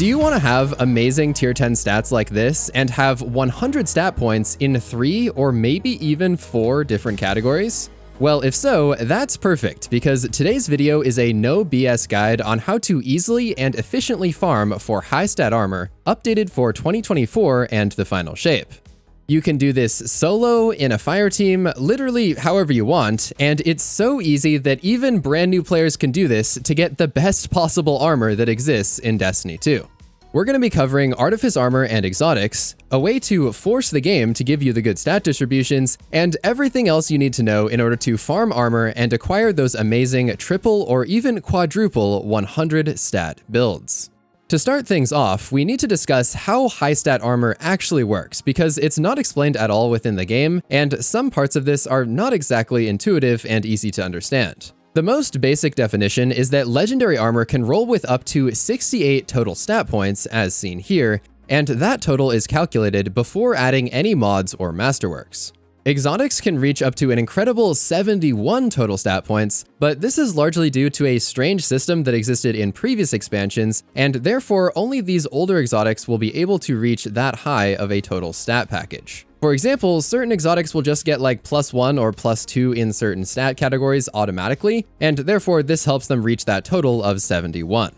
Do you want to have amazing tier 10 stats like this and have 100 stat points in 3 or maybe even 4 different categories? Well, if so, that's perfect, because today's video is a no BS guide on how to easily and efficiently farm for high stat armor, updated for 2024 and the final shape. You can do this solo, in a fire team, literally however you want, and it's so easy that even brand new players can do this to get the best possible armor that exists in Destiny 2. We're going to be covering artifice armor and exotics, a way to force the game to give you the good stat distributions, and everything else you need to know in order to farm armor and acquire those amazing triple or even quadruple 100 stat builds. To start things off, we need to discuss how high stat armor actually works, because it's not explained at all within the game, and some parts of this are not exactly intuitive and easy to understand. The most basic definition is that legendary armor can roll with up to 68 total stat points, as seen here, and that total is calculated before adding any mods or masterworks. Exotics can reach up to an incredible 71 total stat points, but this is largely due to a strange system that existed in previous expansions, and therefore only these older exotics will be able to reach that high of a total stat package. For example, certain exotics will just get like +1 or +2 in certain stat categories automatically, and therefore this helps them reach that total of 71.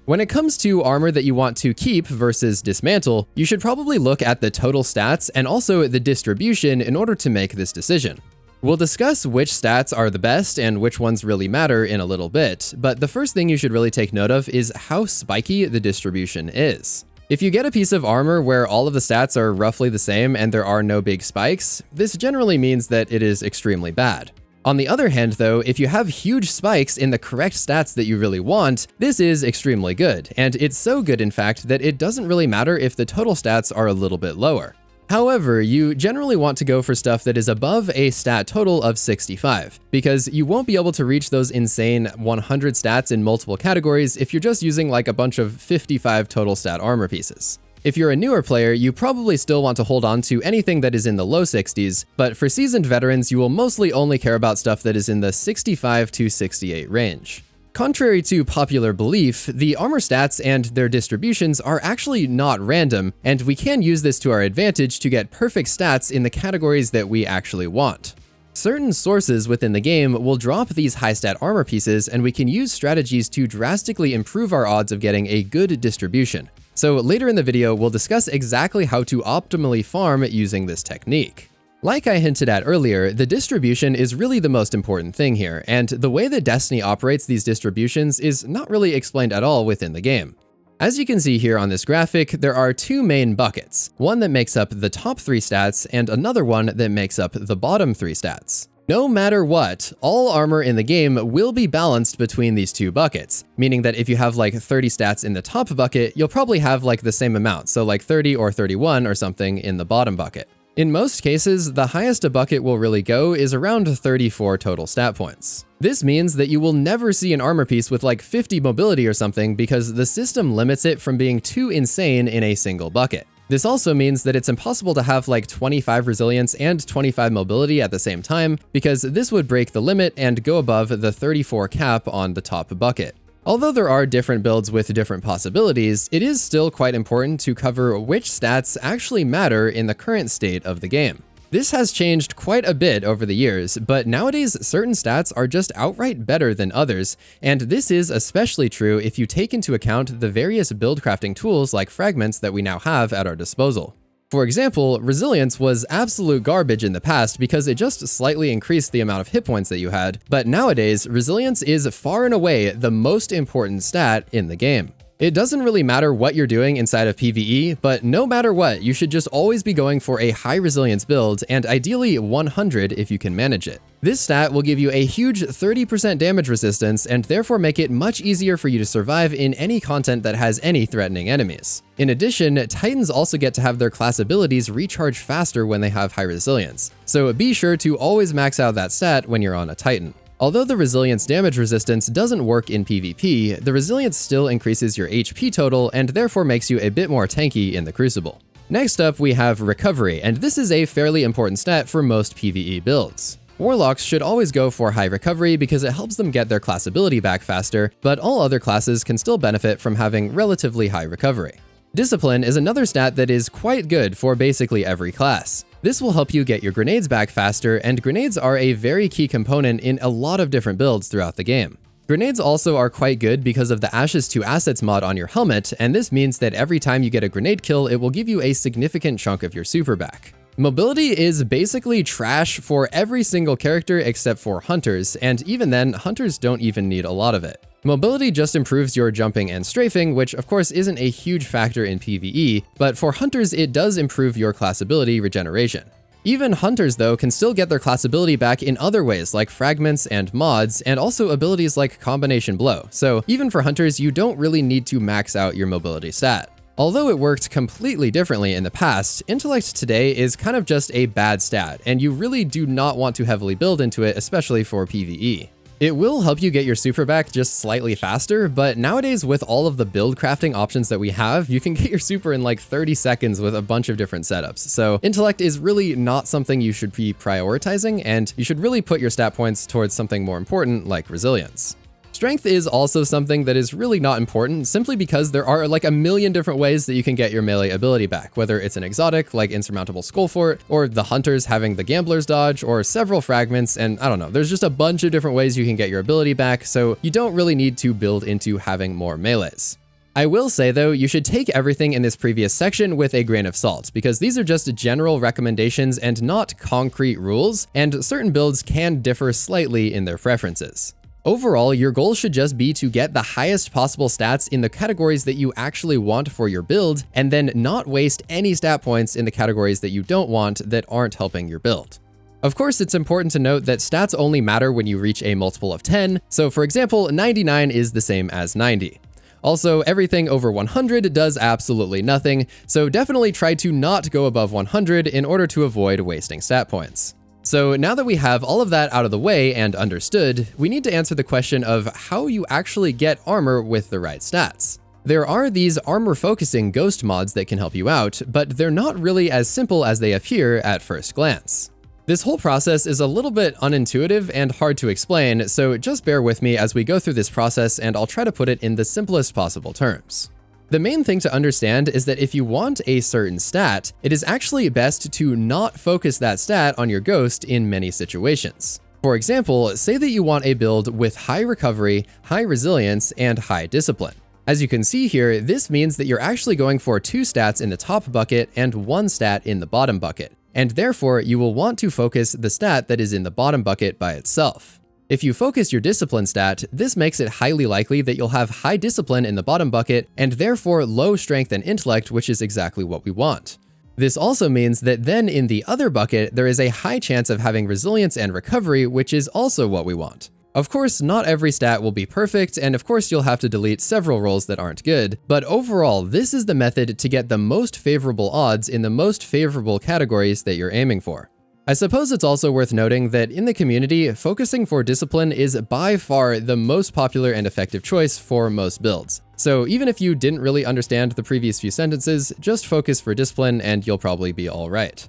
When it comes to armor that you want to keep versus dismantle, you should probably look at the total stats and also the distribution in order to make this decision. We'll discuss which stats are the best and which ones really matter in a little bit, but the first thing you should really take note of is how spiky the distribution is. If you get a piece of armor where all of the stats are roughly the same and there are no big spikes, this generally means that it is extremely bad. On the other hand, though, if you have huge spikes in the correct stats that you really want, this is extremely good, and it's so good in fact that it doesn't really matter if the total stats are a little bit lower. However, you generally want to go for stuff that is above a stat total of 65, because you won't be able to reach those insane 100 stats in multiple categories if you're just using like a bunch of 55 total stat armor pieces. If you're a newer player, you probably still want to hold on to anything that is in the low 60s, but for seasoned veterans, you will mostly only care about stuff that is in the 65 to 68 range. Contrary to popular belief, the armor stats and their distributions are actually not random, and we can use this to our advantage to get perfect stats in the categories that we actually want. Certain sources within the game will drop these high stat armor pieces, and we can use strategies to drastically improve our odds of getting a good distribution. So later in the video, we'll discuss exactly how to optimally farm using this technique. Like I hinted at earlier, the distribution is really the most important thing here, and the way that Destiny operates these distributions is not really explained at all within the game. As you can see here on this graphic, there are two main buckets, one that makes up the top 3 stats and another one that makes up the bottom 3 stats. No matter what, all armor in the game will be balanced between these two buckets, meaning that if you have like 30 stats in the top bucket, you'll probably have like the same amount, so like 30 or 31 or something in the bottom bucket. In most cases, the highest a bucket will really go is around 34 total stat points. This means that you will never see an armor piece with like 50 mobility or something because the system limits it from being too insane in a single bucket. This also means that it's impossible to have like 25 resilience and 25 mobility at the same time, because this would break the limit and go above the 34 cap on the top bucket. Although there are different builds with different possibilities, it is still quite important to cover which stats actually matter in the current state of the game. This has changed quite a bit over the years, but nowadays certain stats are just outright better than others, and this is especially true if you take into account the various build crafting tools like fragments that we now have at our disposal. For example, resilience was absolute garbage in the past because it just slightly increased the amount of hit points that you had, but nowadays resilience is far and away the most important stat in the game. It doesn't really matter what you're doing inside of PvE, but no matter what, you should just always be going for a high resilience build, and ideally 100 if you can manage it. This stat will give you a huge 30% damage resistance and therefore make it much easier for you to survive in any content that has any threatening enemies. In addition, Titans also get to have their class abilities recharge faster when they have high resilience, so be sure to always max out that stat when you're on a Titan. Although the resilience damage resistance doesn't work in PvP, the resilience still increases your HP total and therefore makes you a bit more tanky in the Crucible. Next up, we have recovery, and this is a fairly important stat for most PvE builds. Warlocks should always go for high recovery because it helps them get their class ability back faster, but all other classes can still benefit from having relatively high recovery. Discipline is another stat that is quite good for basically every class. This will help you get your grenades back faster, and grenades are a very key component in a lot of different builds throughout the game. Grenades also are quite good because of the Ashes to Assets mod on your helmet, and this means that every time you get a grenade kill, it will give you a significant chunk of your super back. Mobility is basically trash for every single character except for hunters, and even then, hunters don't even need a lot of it. Mobility just improves your jumping and strafing, which of course isn't a huge factor in PvE, but for hunters it does improve your class ability regeneration. Even hunters, though, can still get their class ability back in other ways like fragments and mods, and also abilities like combination blow, so even for hunters you don't really need to max out your mobility stat. Although it worked completely differently in the past, intellect today is kind of just a bad stat, and you really do not want to heavily build into it, especially for PvE. It will help you get your super back just slightly faster, but nowadays with all of the build crafting options that we have, you can get your super in like 30 seconds with a bunch of different setups. So intellect is really not something you should be prioritizing, and you should really put your stat points towards something more important like resilience. Strength is also something that is really not important simply because there are like a million different ways that you can get your melee ability back, whether it's an exotic like Insurmountable Skullfort, or the hunters having the Gambler's Dodge, or several fragments, and I don't know, there's just a bunch of different ways you can get your ability back, so you don't really need to build into having more melees. I will say though, you should take everything in this previous section with a grain of salt, because these are just general recommendations and not concrete rules, and certain builds can differ slightly in their preferences. Overall, your goal should just be to get the highest possible stats in the categories that you actually want for your build, and then not waste any stat points in the categories that you don't want that aren't helping your build. Of course, it's important to note that stats only matter when you reach a multiple of 10, so for example, 99 is the same as 90. Also, everything over 100 does absolutely nothing, so definitely try to not go above 100 in order to avoid wasting stat points. So now that we have all of that out of the way and understood, we need to answer the question of how you actually get armor with the right stats. There are these armor focusing ghost mods that can help you out, but they're not really as simple as they appear at first glance. This whole process is a little bit unintuitive and hard to explain, so just bear with me as we go through this process and I'll try to put it in the simplest possible terms. The main thing to understand is that if you want a certain stat, it is actually best to not focus that stat on your ghost in many situations. For example, say that you want a build with high recovery, high resilience, and high discipline. As you can see here, this means that you're actually going for 2 stats in the top bucket and 1 stat in the bottom bucket, and therefore you will want to focus the stat that is in the bottom bucket by itself. If you focus your discipline stat, this makes it highly likely that you'll have high discipline in the bottom bucket and therefore low strength and intellect, which is exactly what we want. This also means that then in the other bucket, there is a high chance of having resilience and recovery, which is also what we want. Of course, not every stat will be perfect, and of course you'll have to delete several rolls that aren't good, but overall, this is the method to get the most favorable odds in the most favorable categories that you're aiming for. I suppose it's also worth noting that in the community, focusing for discipline is by far the most popular and effective choice for most builds. So even if you didn't really understand the previous few sentences, just focus for discipline and you'll probably be all right.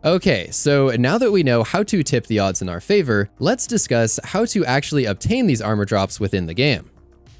Okay, so now that we know how to tip the odds in our favor, let's discuss how to actually obtain these armor drops within the game.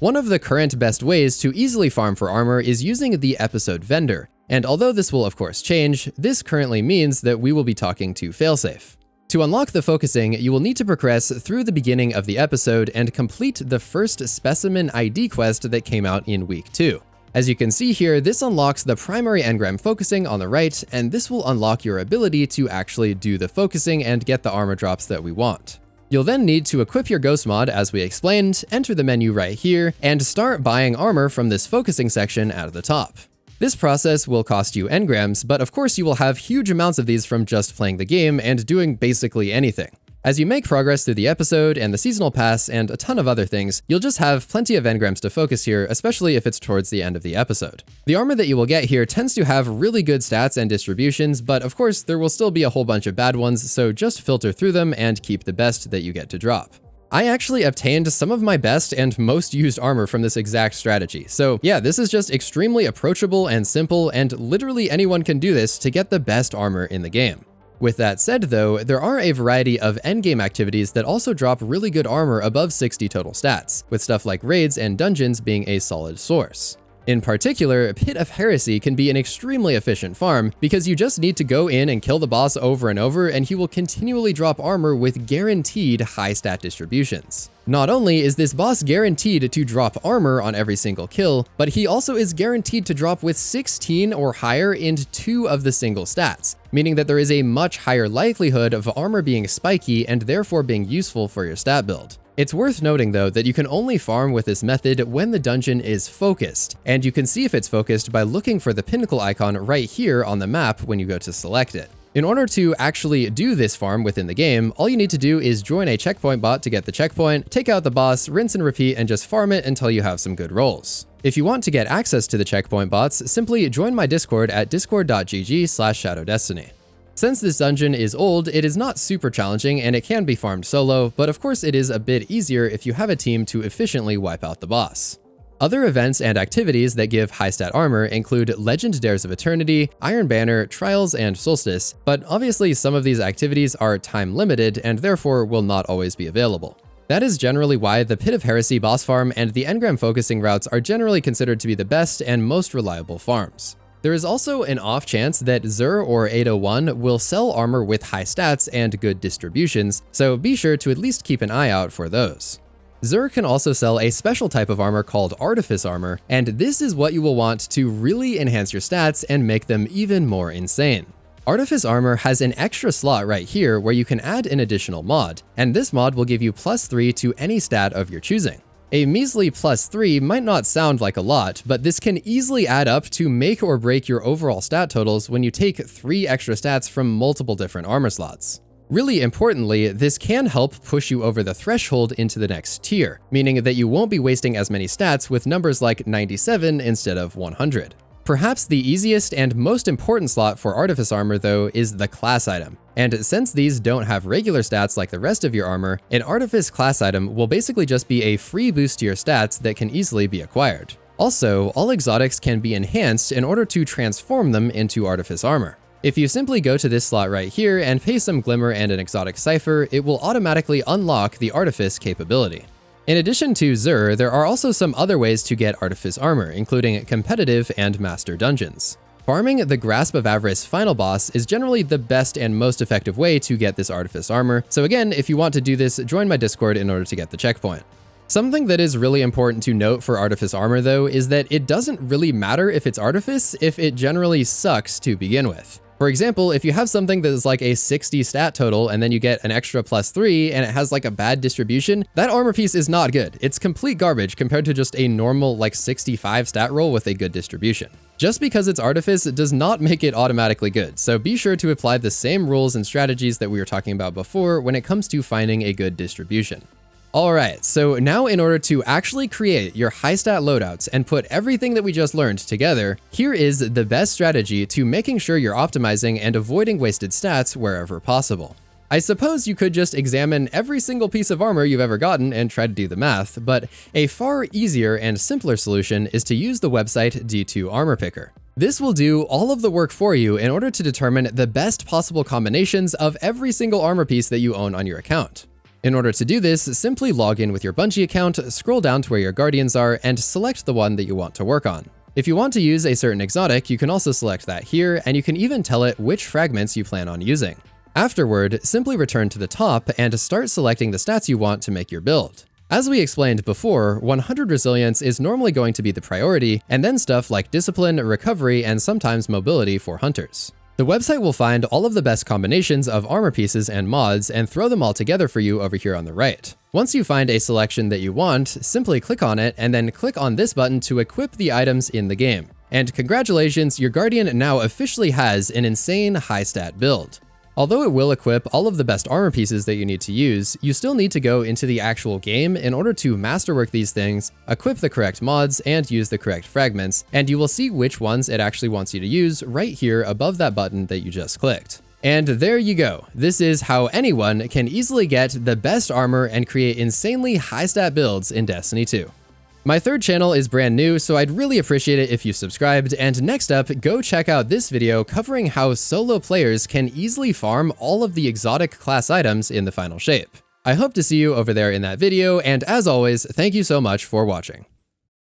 One of the current best ways to easily farm for armor is using the episode vendor. And although this will of course change, this currently means that we will be talking to Failsafe. To unlock the focusing, you will need to progress through the beginning of the episode and complete the first Specimen ID quest that came out in week 2. As you can see here, this unlocks the primary engram focusing on the right, and this will unlock your ability to actually do the focusing and get the armor drops that we want. You'll then need to equip your ghost mod as we explained, enter the menu right here, and start buying armor from this focusing section at the top. This process will cost you engrams, but of course you will have huge amounts of these from just playing the game and doing basically anything. As you make progress through the episode and the seasonal pass and a ton of other things, you'll just have plenty of engrams to focus here, especially if it's towards the end of the episode. The armor that you will get here tends to have really good stats and distributions, but of course there will still be a whole bunch of bad ones, so just filter through them and keep the best that you get to drop. I actually obtained some of my best and most used armor from this exact strategy. So yeah, this is just extremely approachable and simple, and literally anyone can do this to get the best armor in the game. With that said though, there are a variety of endgame activities that also drop really good armor above 60 total stats, with stuff like raids and dungeons being a solid source. In particular, Pit of Heresy can be an extremely efficient farm because you just need to go in and kill the boss over and over and he will continually drop armor with guaranteed high stat distributions. Not only is this boss guaranteed to drop armor on every single kill, but he also is guaranteed to drop with 16 or higher in 2 of the single stats, meaning that there is a much higher likelihood of armor being spiky and therefore being useful for your stat build. It's worth noting though that you can only farm with this method when the dungeon is focused, and you can see if it's focused by looking for the pinnacle icon right here on the map when you go to select it. In order to actually do this farm within the game, all you need to do is join a checkpoint bot to get the checkpoint, take out the boss, rinse and repeat, and just farm it until you have some good rolls. If you want to get access to the checkpoint bots, simply join my Discord at discord.gg/shadowdestiny. Since this dungeon is old, it is not super challenging and it can be farmed solo, but of course it is a bit easier if you have a team to efficiently wipe out the boss. Other events and activities that give high stat armor include Legend Dares of Eternity, Iron Banner, Trials, and Solstice, but obviously some of these activities are time limited and therefore will not always be available. That is generally why the Pit of Heresy boss farm and the engram focusing routes are generally considered to be the best and most reliable farms. There is also an off chance that Xur or 801 will sell armor with high stats and good distributions, so be sure to at least keep an eye out for those. Xur can also sell a special type of armor called artifice armor, and this is what you will want to really enhance your stats and make them even more insane. Artifice armor has an extra slot right here where you can add an additional mod, and this mod will give you +3 to any stat of your choosing. A measly +3 might not sound like a lot, but this can easily add up to make or break your overall stat totals when you take 3 extra stats from multiple different armor slots. Really importantly, this can help push you over the threshold into the next tier, meaning that you won't be wasting as many stats with numbers like 97 instead of 100. Perhaps the easiest and most important slot for Artifice armor though is the class item. And since these don't have regular stats like the rest of your armor, an Artifice class item will basically just be a free boost to your stats that can easily be acquired. Also, all exotics can be enhanced in order to transform them into Artifice armor. If you simply go to this slot right here and pay some glimmer and an exotic cipher, it will automatically unlock the Artifice capability. In addition to Xur, there are also some other ways to get Artifice armor, including competitive and master dungeons. Farming the Grasp of Avarice final boss is generally the best and most effective way to get this Artifice armor, so again, if you want to do this, join my Discord in order to get the checkpoint. Something that is really important to note for Artifice armor though is that it doesn't really matter if it's Artifice if it generally sucks to begin with. For example, if you have something that is like a 60 stat total and then you get an extra +3 and it has like a bad distribution, that armor piece is not good. It's complete garbage compared to just a normal like 65 stat roll with a good distribution. Just because it's Artifice does not make it automatically good, so be sure to apply the same rules and strategies that we were talking about before when it comes to finding a good distribution. Alright, so now in order to actually create your high stat loadouts and put everything that we just learned together, here is the best strategy to making sure you're optimizing and avoiding wasted stats wherever possible. I suppose you could just examine every single piece of armor you've ever gotten and try to do the math, but a far easier and simpler solution is to use the website D2 Armor Picker. This will do all of the work for you in order to determine the best possible combinations of every single armor piece that you own on your account. In order to do this, simply log in with your Bungie account, scroll down to where your Guardians are, and select the one that you want to work on. If you want to use a certain exotic, you can also select that here, and you can even tell it which fragments you plan on using. Afterward, simply return to the top and start selecting the stats you want to make your build. As we explained before, 100 resilience is normally going to be the priority, and then stuff like discipline, recovery, and sometimes mobility for hunters. The website will find all of the best combinations of armor pieces and mods and throw them all together for you over here on the right. Once you find a selection that you want, simply click on it and then click on this button to equip the items in the game. And congratulations, your Guardian now officially has an insane high stat build. Although it will equip all of the best armor pieces that you need to use, you still need to go into the actual game in order to masterwork these things, equip the correct mods, and use the correct fragments, and you will see which ones it actually wants you to use right here above that button that you just clicked. And there you go. This is how anyone can easily get the best armor and create insanely high stat builds in Destiny 2. My third channel is brand new, so I'd really appreciate it if you subscribed, and next up, go check out this video covering how solo players can easily farm all of the exotic class items in the final shape. I hope to see you over there in that video, and as always, thank you so much for watching.